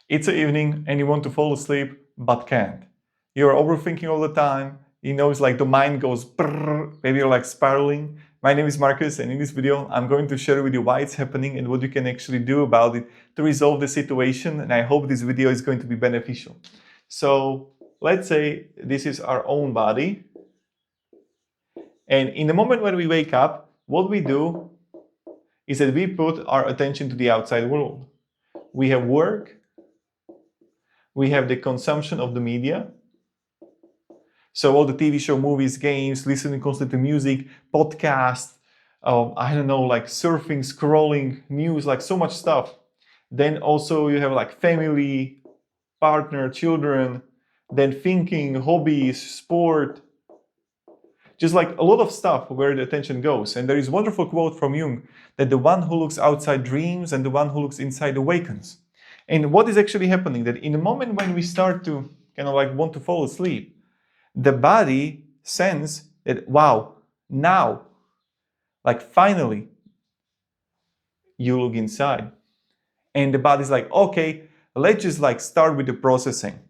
It's the evening and you want to fall asleep but can't. You're overthinking all the time. You know, it's like the mind goes brrr, maybe you're like spiraling. My name is Marcus, and in this video I'm going to share with you why it's happening and what you can actually do about it to resolve the situation, and I hope this video is going to be beneficial. So let's say this is our own body, and in the moment when we wake up, what we do is that we put our attention to the outside world. We have work, we have the consumption of the media. So all the TV show, movies, games, listening constantly to music, podcasts, I don't know, like surfing, scrolling, news, like so much stuff. Then also you have like family, partner, children, then thinking, hobbies, sport, just like a lot of stuff where the attention goes. And there is a wonderful quote from Jung that the one who looks outside dreams and the one who looks inside awakens. And what is actually happening, that in the moment when we start to kind of like want to fall asleep, the body sense that, wow, now, like finally, you look inside. And the body's like, okay, let's just like start with the processing.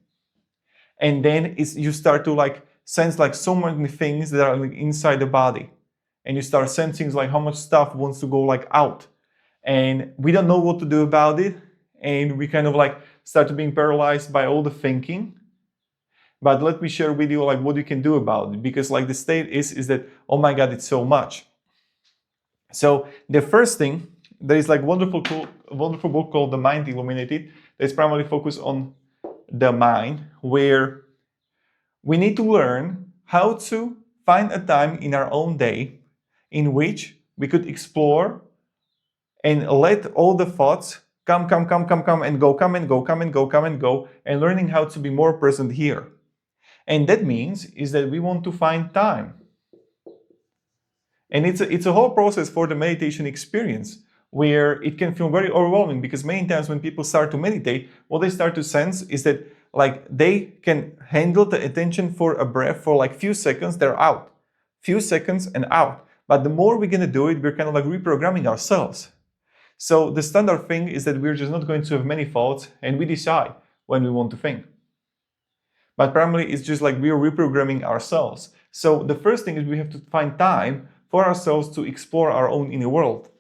And then you start to like sense like so many things that are like inside the body. And you start sensing like how much stuff wants to go like out. And we don't know what to do about it. And we kind of like start to being paralyzed by all the thinking. But let me share with you like what you can do about it, because like the state is that, oh my God, it's so much. So the first thing, there is like wonderful book called The Mind Illuminated that's primarily focused on the mind, where we need to learn how to find a time in our own day in which we could explore and let all the thoughts come and go, come and go, and learning how to be more present here. And that means is that we want to find time. And it's a whole process for the meditation experience, where it can feel very overwhelming, because many times when people start to meditate, what they start to sense is that like they can handle the attention for a breath for like few seconds, they're out. Few seconds and out. But the more we're gonna do it, we're kind of like reprogramming ourselves. So the standard thing is that we're just not going to have many thoughts, and we decide when we want to think. But primarily it's just like we're reprogramming ourselves. So the first thing is we have to find time for ourselves to explore our own inner world.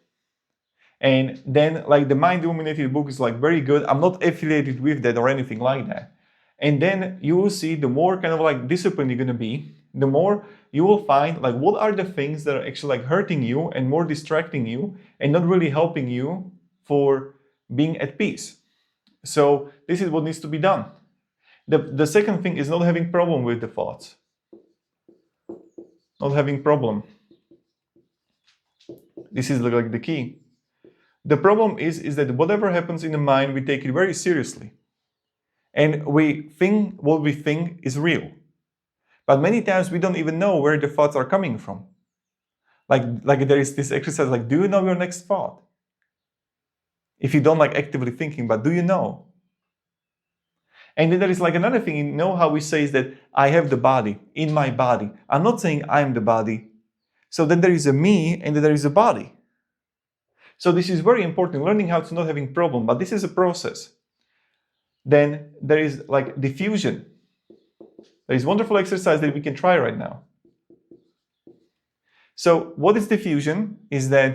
And then like the Mind Illuminated book is like very good. I'm not affiliated with that or anything like that. And then you will see the more kind of like disciplined you're gonna be, the more you will find like what are the things that are actually like hurting you and more distracting you and not really helping you for being at peace. So this is what needs to be done. The second thing is not having problem with the thoughts. Not having problem. This is like the key. The problem is that whatever happens in the mind, we take it very seriously. And we think what we think is real. But many times we don't even know where the thoughts are coming from. Like there is this exercise like, do you know your next thought? If you don't like actively thinking, but do you know? And then there is like another thing, you know how we say is that I have the body, in my body. I'm not saying I'm the body. So then there is a me and then there is a body. So this is very important, learning how to not having problem, but this is a process. Then there is like diffusion. There is wonderful exercise that we can try right now. So what is diffusion is that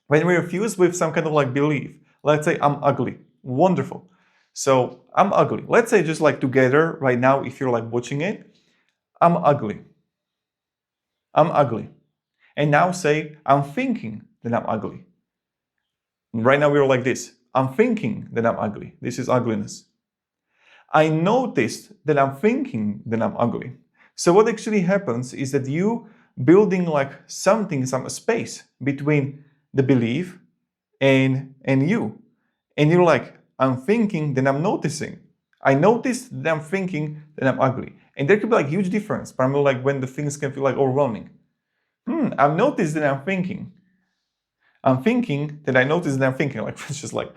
when we're fused with some kind of like belief, let's say I'm ugly, wonderful. So I'm ugly. Let's say just like together right now, if you're like watching it, I'm ugly. I'm ugly. And now say, I'm thinking that I'm ugly. Right now we're like this. I'm thinking that I'm ugly. This is ugliness. I noticed that I'm thinking that I'm ugly. So what actually happens is that you building like something, some space between the belief and you. And you're like, I'm thinking, then I'm noticing. I noticed that I'm thinking that I'm ugly. And there could be like huge difference, primarily like when the things can feel like overwhelming. I've noticed that I'm thinking. I'm thinking that I noticed that I'm thinking. Like, it's just like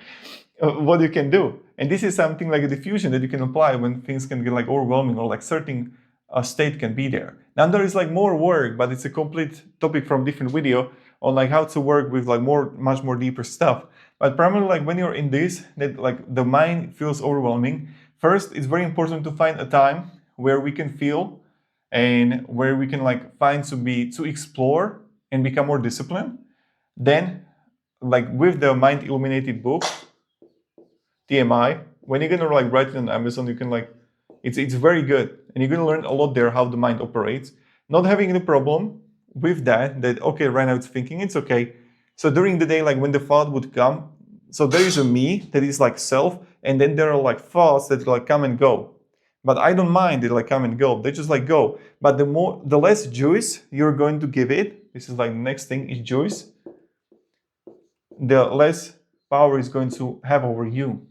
what you can do. And this is something like a diffusion that you can apply when things can get like overwhelming or like certain state can be there. Now there is like more work, but it's a complete topic from different video on like how to work with like much more deeper stuff. But primarily, like when you're in this, that like the mind feels overwhelming. First, it's very important to find a time where we can feel and where we can like find to explore and become more disciplined. Then, like with the Mind Illuminated book, TMI, when you're gonna like write it on Amazon, you can like it's very good, and you're gonna learn a lot there how the mind operates. Not having any problem with that okay, right now it's thinking, it's okay. So during the day, like when the thought would come, so there is a me that is like self, and then there are like thoughts that like come and go. But I don't mind they like come and go. They just like go. But the less juice you're going to give it, this is like the next thing is juice, the less power is going to have over you.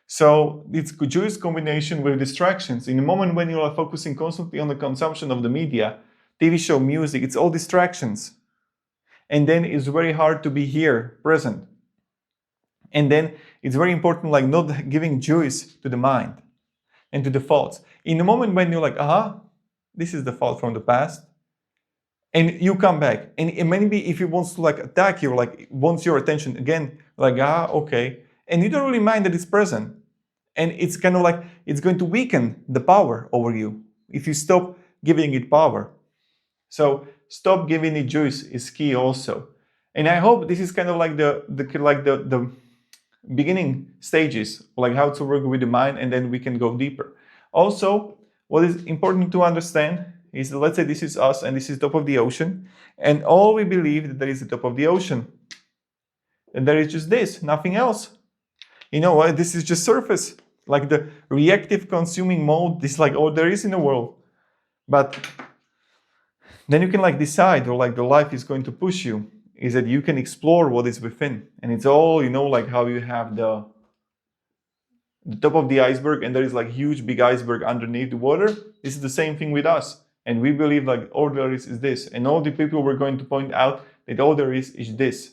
So it's juice combination with distractions. In the moment when you are focusing constantly on the consumption of the media, TV show, music, it's all distractions. And then it's very hard to be here, present. And then it's very important, like not giving juice to the mind and to the thoughts. In the moment when you're like, this is the thought from the past, and you come back, and maybe if he wants to like attack you, like wants your attention again, like okay, and you don't really mind that it's present, and it's kind of like it's going to weaken the power over you if you stop giving it power. So stop giving it juice is key also, and I hope this is kind of like the beginning stages, like how to work with the mind, and then we can go deeper. Also, what is important to understand is that, let's say this is us and this is top of the ocean, and all we believe that there is the top of the ocean, and there is just this, nothing else. You know what? This is just surface, like the reactive consuming mode. This is like all there is in the world. But then you can like decide, or like the life is going to push you, is that you can explore what is within, and it's all, you know, like how you have the top of the iceberg, and there is like huge big iceberg underneath the water. This is the same thing with us. And we believe like all there is this. And all the people were going to point out that all there is this.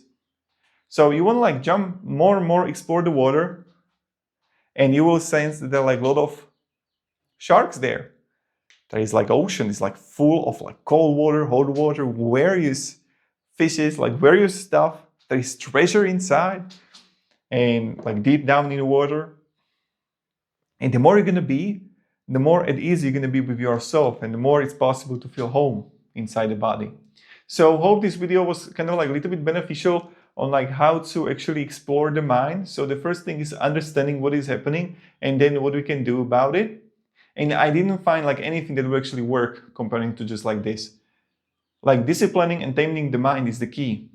So you want to like jump more and more, explore the water, and you will sense that there are like a lot of sharks there. There is like ocean, it's like full of like cold water, hot water, various fishes, like various stuff. There is treasure inside and like deep down in the water. And the more you're gonna be, the more at ease you're going to be with yourself, and the more it's possible to feel home inside the body. So hope this video was kind of like a little bit beneficial on like how to actually explore the mind. So the first thing is understanding what is happening, and then what we can do about it. And I didn't find like anything that will actually work comparing to just like this. Like disciplining and taming the mind is the key.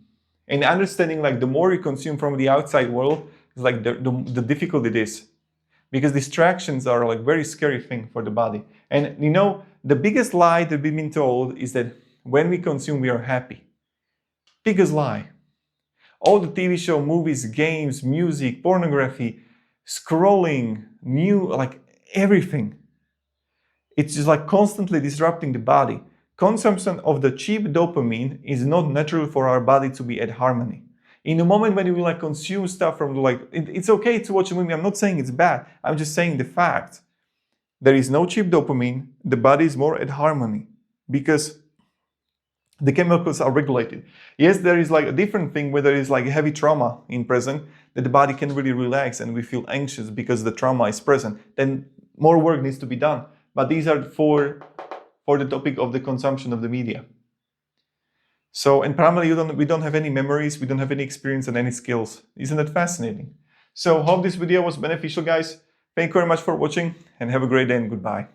And understanding like the more you consume from the outside world is like the difficult it is. Because distractions are like very scary thing for the body. And you know, the biggest lie that we've been told is that when we consume, we are happy. Biggest lie. All the TV show, movies, games, music, pornography, scrolling, like everything. It's just like constantly disrupting the body. Consumption of the cheap dopamine is not natural for our body to be at harmony. In the moment when you like consume stuff from it's okay to watch a movie. I'm not saying it's bad. I'm just saying the fact. There is no cheap dopamine. The body is more at harmony because the chemicals are regulated. Yes, there is like a different thing where there is like heavy trauma in present, that the body can really relax and we feel anxious because the trauma is present. Then more work needs to be done. But these are for the topic of the consumption of the media. So, and primarily we don't have any memories, we don't have any experience and any skills. Isn't that fascinating? So, hope this video was beneficial, guys. Thank you very much for watching, and have a great day and goodbye.